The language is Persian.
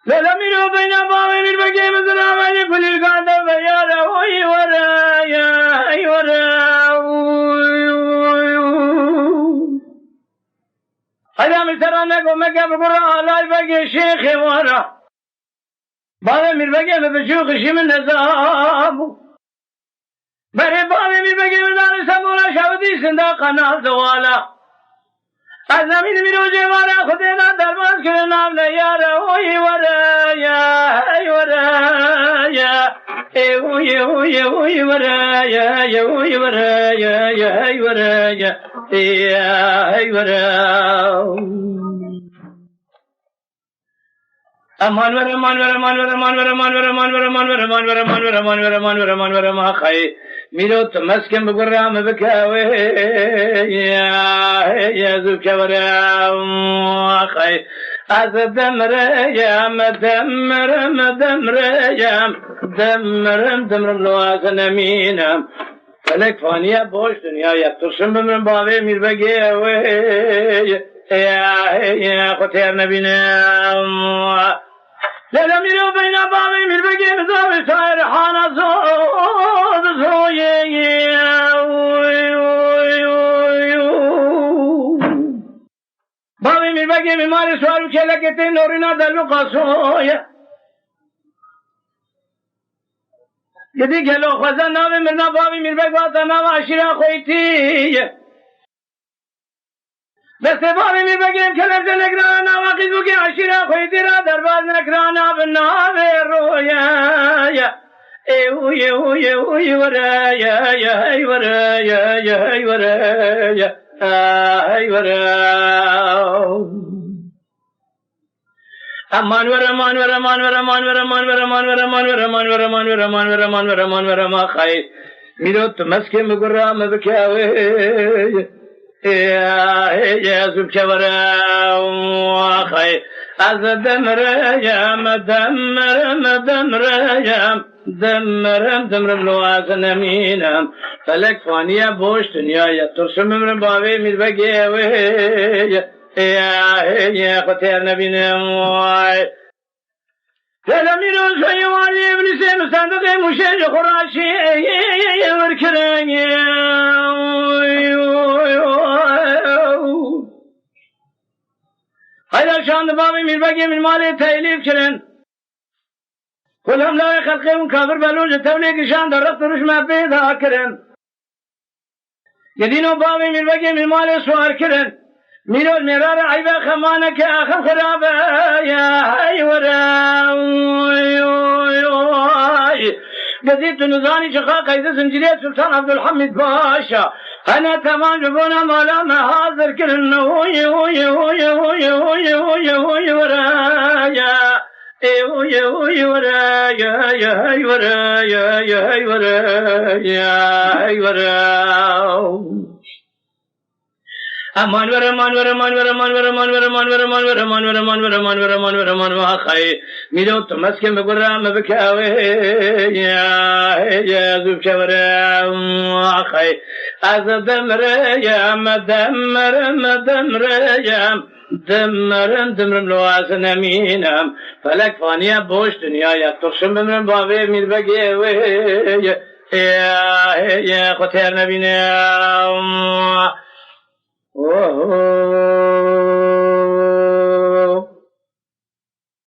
للا میرو بین باوی میر بگی مزنا منی کلی گانده بیاره وی وره یا ای وره هذا مثلا نقول مكة بقرا لا يبقى شيخ ورا بعد من بقى بشوق شيء من نزاب بري بعد من بقى من دار سمولا شودي سندا قناة زوالا أنا من روجي ورا خدنا درباز كنا نيارا وي ورا يا أي ورا يا وي وي وي ورا يا وي ورا يا أي ورا يا أي ورا امان ور ما خي ميرو تمسكن بقرام بكاوي يا ذكرى خي أزدمر يا مدمر مدمر يا دمر لوازن مينام فلك فانيا بوش دنيا يترسم من بابي مير بقاوي يا قتير نبينا للا ميرو بين بابي مير بقي مزاوي ساير حانا زود زوي بابي مير بقي مماري سوارو كلكتي نورنا دلو قصويا يدي كلو خزان نامي مرنا بابي مير بقي واتا نام عشيرا خويتي بس بابي مير بقي كلب جنقرانا واقيد بقي عشيرا خويتي را درباز نكرانا بالنابي رويا يا اي ورا يا اي ورا يا اي ورا يا اي ورا امان ورا ما خاي ميرو تمسكي مغرا مبكاوي يا زبكورا خاي أزدمر يا مدمر يا دمر بلوازن مينام فلك فانيا بوش دنيا يترسم من بابي مير بقيوي يا قتير نبينا تلمينو سيواني ابن سيم صندوق مشيج خراشي وركرن هيدا شان بابي مير بقي من مالي تأليف كرن كلهم لا يخلقون كافر بلوج توليق شان درقت رش ما بيدا كرن يدينو بابي مير بقي من مالي سوار كرن ميرو المرار عيبا خمانك أخم خرابا يا هاي ورا قديت نزاني شقاق إذا زنجرية سلطان عبد الحميد باشا أنا تمام جبونا مولا ما حاضر كلن هوي ورا يا هوي ورا يا هاي ورا يا هاي ورا يا هاي ورا امان ور خاي ميرو تمسكن بقرام بكاوي يا ذكرى خاي أزدمر يا مدمر يا دمر لوازن مينام فلك فانيا بوش دنيا يترسم من بابي مير بقيوي يا قتير نبينا